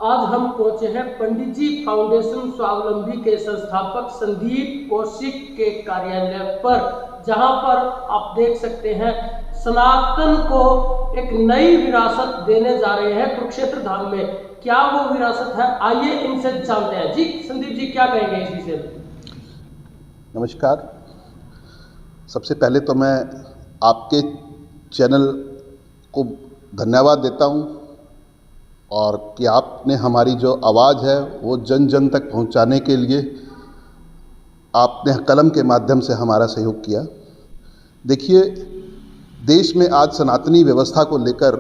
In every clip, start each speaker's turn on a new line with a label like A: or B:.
A: आज हम पहुंचे हैं पंडित जी फाउंडेशन स्वावलंबी के संस्थापक संदीप कौशिक के कार्यालय पर, जहां पर आप देख सकते हैं सनातन को एक नई विरासत देने जा रहे हैं कुरुक्षेत्र धाम में। क्या वो विरासत है, आइए इनसे जानते हैं। जी संदीप जी, क्या कहेंगे इस विषय में?
B: नमस्कार। सबसे पहले तो मैं आपके चैनल को धन्यवाद देता हूं और कि आपने हमारी जो आवाज़ है वो जन जन तक पहुंचाने के लिए आपने कलम के माध्यम से हमारा सहयोग किया। देखिए, देश में आज सनातनी व्यवस्था को लेकर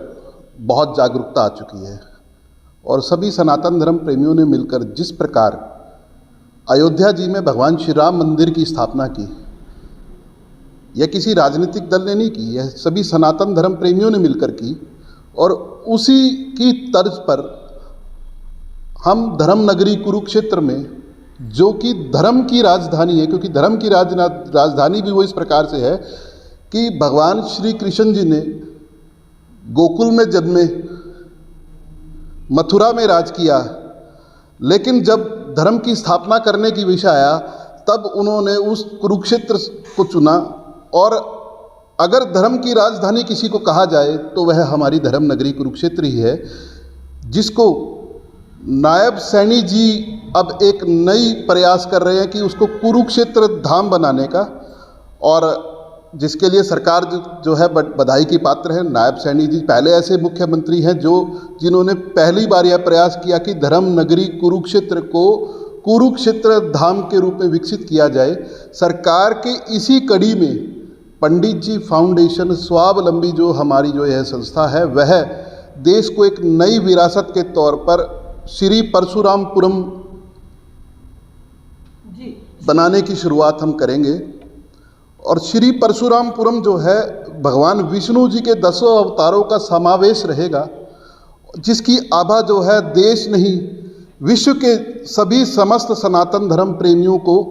B: बहुत जागरूकता आ चुकी है और सभी सनातन धर्म प्रेमियों ने मिलकर जिस प्रकार अयोध्या जी में भगवान श्री राम मंदिर की स्थापना की, यह किसी राजनीतिक दल ने नहीं की, यह सभी सनातन धर्म प्रेमियों ने मिलकर की। और उसी की तर्ज पर हम धर्म नगरी कुरुक्षेत्र में, जो कि धर्म की राजधानी है, क्योंकि धर्म की राजधानी भी वो इस प्रकार से है कि भगवान श्री कृष्ण जी ने गोकुल में जन्मे, मथुरा में राज किया, लेकिन जब धर्म की स्थापना करने की विषय आया तब उन्होंने उस कुरुक्षेत्र को चुना। और अगर धर्म की राजधानी किसी को कहा जाए तो वह हमारी धर्म नगरी कुरुक्षेत्र ही है, जिसको नायब सैनी जी अब एक नई प्रयास कर रहे हैं कि उसको कुरुक्षेत्र धाम बनाने का, और जिसके लिए सरकार जो है बधाई की पात्र है। नायब सैनी जी पहले ऐसे मुख्यमंत्री हैं जिन्होंने पहली बार यह प्रयास किया कि धर्म नगरी कुरुक्षेत्र को कुरुक्षेत्र धाम के रूप में विकसित किया जाए। सरकार के इसी कड़ी में पंडित जी फाउंडेशन स्वावलंबी जो हमारी जो यह संस्था है, वह देश को एक नई विरासत के तौर पर श्री परशुरामपुरम बनाने की शुरुआत हम करेंगे। और श्री परशुरामपुरम जो है भगवान विष्णु जी के 10 अवतारों का समावेश रहेगा, जिसकी आभा जो है देश नहीं विश्व के सभी समस्त सनातन धर्म प्रेमियों को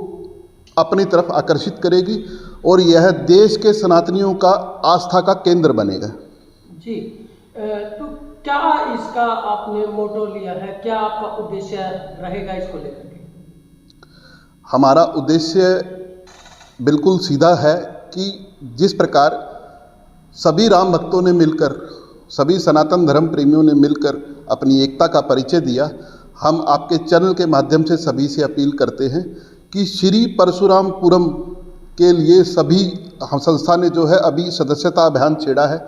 B: अपनी तरफ आकर्षित करेगी और यह देश के सनातनियों का आस्था का केंद्र बनेगा। जी,
A: तो क्या इसका आपने मोटो लिया है, क्या आपका उद्देश्य रहेगा इसको लेकर के?
B: हमारा उद्देश्य बिल्कुल सीधा है कि जिस प्रकार सभी राम भक्तों ने मिलकर, सभी सनातन धर्म प्रेमियों ने मिलकर अपनी एकता का परिचय दिया, हम आपके चैनल के माध्यम से सभी से अपील करते हैं कि श्री परशुरामपुरम के लिए सभी हम संस्था ने जो है अभी सदस्यता अभियान छेड़ा है।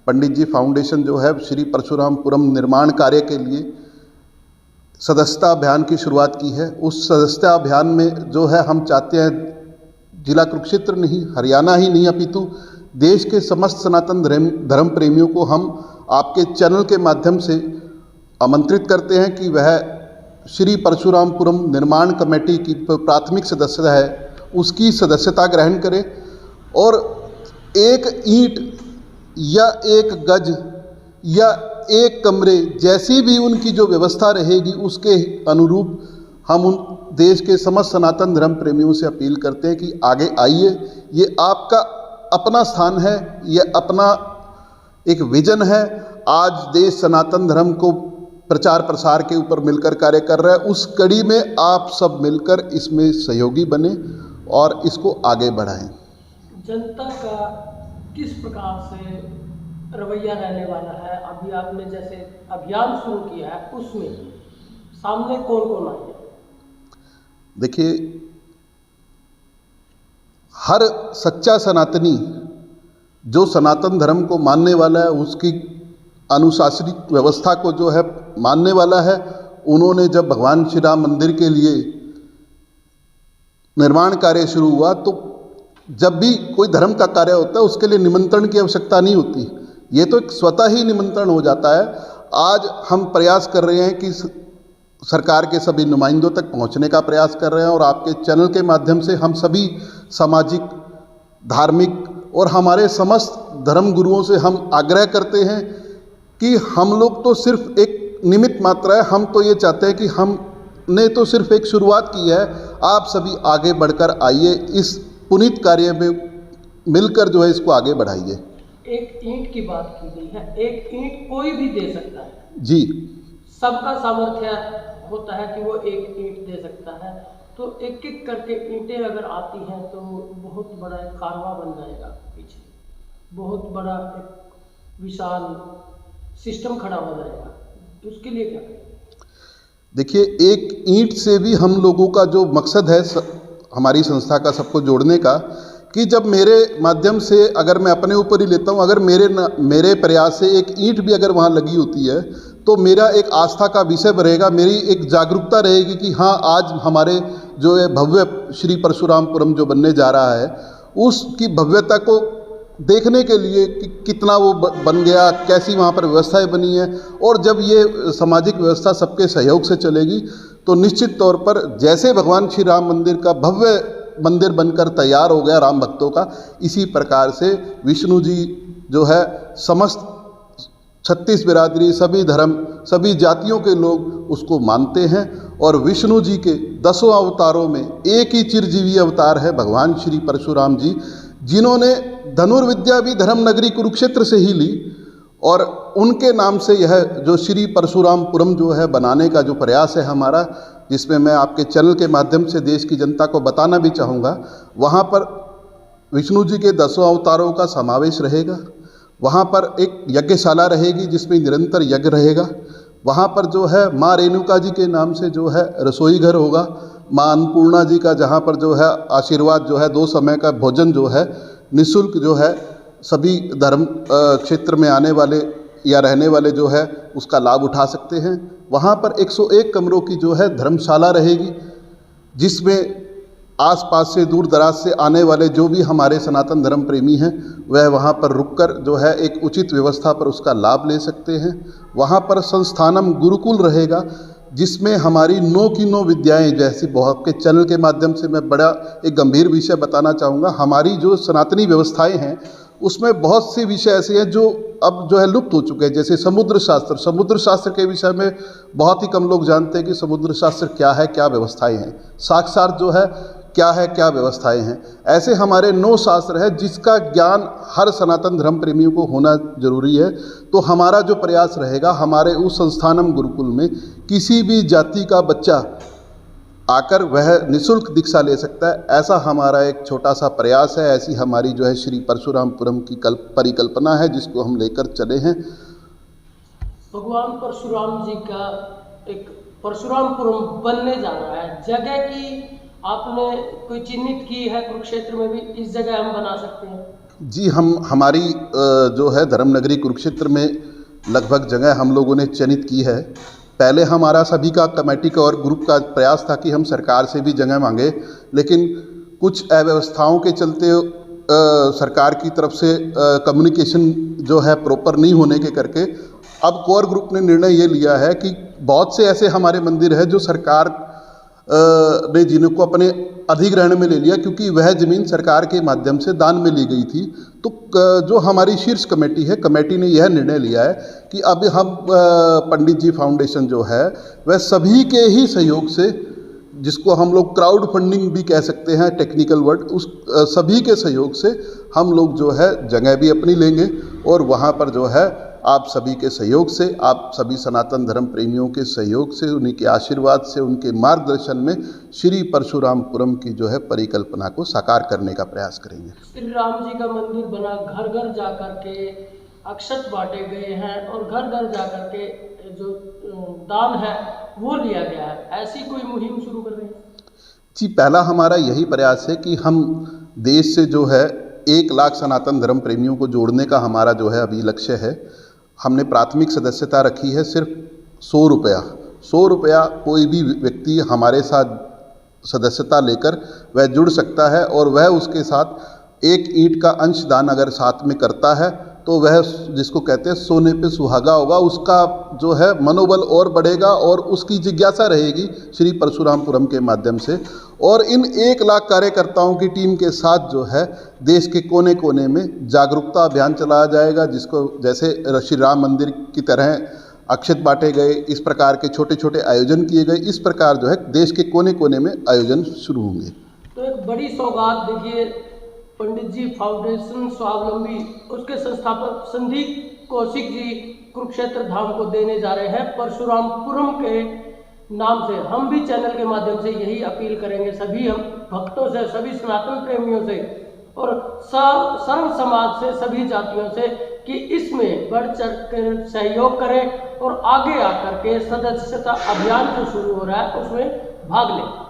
B: पंडित जी फाउंडेशन जो है श्री परशुरामपुरम निर्माण कार्य के लिए सदस्यता अभियान की शुरुआत की है। उस सदस्यता अभियान में जो है हम चाहते हैं जिला कुरुक्षेत्र नहीं, हरियाणा ही नहीं, अपितु देश के समस्त सनातन धर्म प्रेमियों को हम आपके चैनल के माध्यम से आमंत्रित करते हैं कि वह श्री परशुरामपुरम निर्माण कमेटी की प्राथमिक सदस्य है, उसकी सदस्यता ग्रहण करें और एक ईंट या एक गज या एक कमरे जैसी भी उनकी जो व्यवस्था रहेगी उसके अनुरूप हम उन देश के समस्त सनातन धर्म प्रेमियों से अपील करते हैं कि आगे आइए। ये आपका अपना स्थान है, ये अपना एक विजन है। आज देश सनातन धर्म को प्रचार प्रसार के ऊपर मिलकर कार्य कर रहा है, उस कड़ी में आप सब मिलकर इसमें सहयोगी बने और इसको आगे बढ़ाएं।
A: जनता का किस प्रकार से रवैया रहने वाला है? अभी आपने जैसे अभियान शुरू किया है, उसमें सामने कौन कौन आए?
B: देखिए, हर सच्चा सनातनी जो सनातन धर्म को मानने वाला है, उसकी अनुशासनिक व्यवस्था को जो है मानने वाला है, उन्होंने जब भगवान श्री राम मंदिर के लिए निर्माण कार्य शुरू हुआ तो जब भी कोई धर्म का कार्य होता है उसके लिए निमंत्रण की आवश्यकता नहीं होती, ये तो एक स्वतः ही निमंत्रण हो जाता है। आज हम प्रयास कर रहे हैं कि सरकार के सभी नुमाइंदों तक पहुंचने का प्रयास कर रहे हैं और आपके चैनल के माध्यम से हम सभी सामाजिक, धार्मिक और हमारे समस्त धर्म गुरुओं से हम आग्रह करते हैं कि हम लोग तो सिर्फ एक निमित्त मात्र है। हम तो ये चाहते हैं कि हमने तो सिर्फ एक शुरुआत की है, आप सभी आगे बढ़कर आइए, इस पुनीत कार्य में मिलकर जो है इसको आगे बढ़ाइए।
A: एक ईंट की बात की गई है, एक ईंट कोई भी दे सकता है।
B: जी,
A: सबका सामर्थ्य होता है कि वो एक ईंट दे सकता है, तो एक एक करके ईंटें अगर आती हैं तो बहुत बड़ा एक कारवां बन जाएगा, पीछे बहुत बड़ा एक विशाल सिस्टम खड़ा हो जाएगा। तो उसके लिए क्या करें?
B: देखिए, एक ईंट से भी हम लोगों का जो मकसद है हमारी संस्था का सबको जोड़ने का, कि जब मेरे माध्यम से अगर मैं अपने ऊपर ही लेता हूँ, अगर मेरे प्रयास से एक ईंट भी अगर वहाँ लगी होती है तो मेरा एक आस्था का विषय रहेगा, मेरी एक जागरूकता रहेगी कि हाँ, आज हमारे जो है भव्य श्री परशुरामपुरम जो बनने जा रहा है उसकी भव्यता को देखने के लिए कि कितना वो बन गया, कैसी वहाँ पर व्यवस्थाएं बनी है। और जब ये सामाजिक व्यवस्था सबके सहयोग से चलेगी तो निश्चित तौर पर जैसे भगवान श्री राम मंदिर का भव्य मंदिर बनकर तैयार हो गया राम भक्तों का, इसी प्रकार से विष्णु जी जो है समस्त 36 बिरादरी, सभी धर्म, सभी जातियों के लोग उसको मानते हैं। और विष्णु जी के 10 अवतारों में एक ही चिरजीवी अवतार है भगवान श्री परशुराम जी, जिन्होंने धनुर्विद्या भी धर्म नगरी कुरुक्षेत्र से ही ली। और उनके नाम से यह जो श्री परशुरामपुरम जो है बनाने का जो प्रयास है हमारा, जिसमें मैं आपके चैनल के माध्यम से देश की जनता को बताना भी चाहूँगा, वहाँ पर विष्णु जी के 10 अवतारों का समावेश रहेगा। वहाँ पर एक यज्ञशाला रहेगी जिसमें निरंतर यज्ञ रहेगा। वहाँ पर जो है माँ रेणुका जी के नाम से जो है रसोई घर होगा, माँ अन्नपूर्णा जी का जहाँ पर जो है आशीर्वाद जो है 2 समय का भोजन जो है निःशुल्क जो है सभी धर्म क्षेत्र में आने वाले या रहने वाले जो है उसका लाभ उठा सकते हैं। वहाँ पर 101 कमरों की जो है धर्मशाला रहेगी, जिसमें आसपास से दूर दराज से आने वाले जो भी हमारे सनातन धर्म प्रेमी हैं वह वहाँ पर रुककर जो है एक उचित व्यवस्था पर उसका लाभ ले सकते हैं। वहाँ पर संस्थानम गुरुकुल रहेगा, जिसमें हमारी 9 की 9 विद्याएं, जैसी बहुत के चैनल के माध्यम से मैं बड़ा एक गंभीर विषय बताना चाहूँगा, हमारी जो सनातनी व्यवस्थाएं हैं उसमें बहुत से विषय ऐसे हैं जो अब जो है लुप्त हो चुके हैं। जैसे समुद्र शास्त्र के विषय में बहुत ही कम लोग जानते हैं कि समुद्र शास्त्र क्या है, क्या व्यवस्थाएं हैं, साक्षात जो है क्या है, क्या व्यवस्थाएं हैं। ऐसे हमारे 9 शास्त्र हैं जिसका ज्ञान हर सनातन धर्म प्रेमियों को होना जरूरी है। तो हमारा जो प्रयास रहेगा, हमारे उस संस्थानम गुरुकुल में किसी भी जाति का बच्चा आकर वह निःशुल्क दीक्षा ले सकता है, ऐसा हमारा एक छोटा सा प्रयास है। ऐसी हमारी जो है श्री परशुरामपुरम की परिकल्पना है जिसको हम लेकर चले हैं।
A: भगवान परशुराम जी का एक परशुरामपुरम बनने जा रहा है, जगह की आपने कोई चिन्हित की है कुरुक्षेत्र में भी, इस जगह हम बना सकते हैं? जी,
B: हमारी जो है धर्म नगरी कुरुक्षेत्र में लगभग जगह हम लोगों ने चयनित की है। पहले हमारा सभी का कमेटी का और ग्रुप का प्रयास था कि हम सरकार से भी जगह मांगे, लेकिन कुछ अव्यवस्थाओं के चलते सरकार की तरफ से कम्युनिकेशन जो है प्रॉपर नहीं होने के करके अब कोर ग्रुप ने निर्णय ये लिया है कि बहुत से ऐसे हमारे मंदिर हैं जो सरकार ने जिनको अपने अधिग्रहण में ले लिया, क्योंकि वह ज़मीन सरकार के माध्यम से दान में ली गई थी। तो जो हमारी शीर्ष कमेटी है, कमेटी ने यह निर्णय लिया है कि अब हम पंडित जी फाउंडेशन जो है वह सभी के ही सहयोग से, जिसको हम लोग क्राउड फंडिंग भी कह सकते हैं टेक्निकल वर्ड, उस सभी के सहयोग से हम लोग जो है जगह भी अपनी लेंगे। और वहाँ पर जो है आप सभी के सहयोग से, आप सभी सनातन धर्म प्रेमियों के सहयोग से, उन्हीं के आशीर्वाद से, उनके मार्गदर्शन में श्री परशुरामपुरम की जो है परिकल्पना को साकार करने का प्रयास करेंगे।
A: श्री राम जी का मंदिर बना, घर घर जा कर के अक्षत बांटे गए हैं और घर घर जा कर के जो दान है वो लिया गया है, ऐसी कोई मुहिम शुरू कर रहे हैं?
B: जी, पहला हमारा यही प्रयास है कि हम देश से जो है 1 लाख सनातन धर्म प्रेमियों को जोड़ने का हमारा जो है अभी लक्ष्य है। हमने प्राथमिक सदस्यता रखी है सिर्फ 100 रुपया। 100 रुपया कोई भी व्यक्ति हमारे साथ सदस्यता लेकर वह जुड़ सकता है, और वह उसके साथ 1 ईंट का अंशदान अगर साथ में करता है तो वह, जिसको कहते हैं सोने पे सुहागा होगा, उसका जो है मनोबल और बढ़ेगा और उसकी जिज्ञासा रहेगी श्री परशुरामपुरम के माध्यम से। और इन 1 लाख कार्यकर्ताओं की टीम के साथ जो है देश के कोने कोने में जागरूकता अभियान चलाया जाएगा, जिसको जैसे श्री राम मंदिर की तरह अक्षत बांटे गए, इस प्रकार के छोटे छोटे आयोजन किए गए, इस प्रकार जो है देश के कोने कोने में आयोजन शुरू होंगे।
A: तो एक बड़ी सौगात देखिए, पंडित जी फाउंडेशन स्वावलंबी, उसके संस्थापक संदीप कौशिक जी कुरुक्षेत्र धाम को देने जा रहे हैं परशुरामपुरम के नाम से। हम भी चैनल के माध्यम से यही अपील करेंगे सभी हम भक्तों से, सभी सनातन प्रेमियों से और सर्व समाज से, सभी जातियों से कि इसमें बढ़ चढ़ कर सहयोग करें और आगे आकर के सदस्यता अभियान जो शुरू हो रहा है उसमें भाग लें।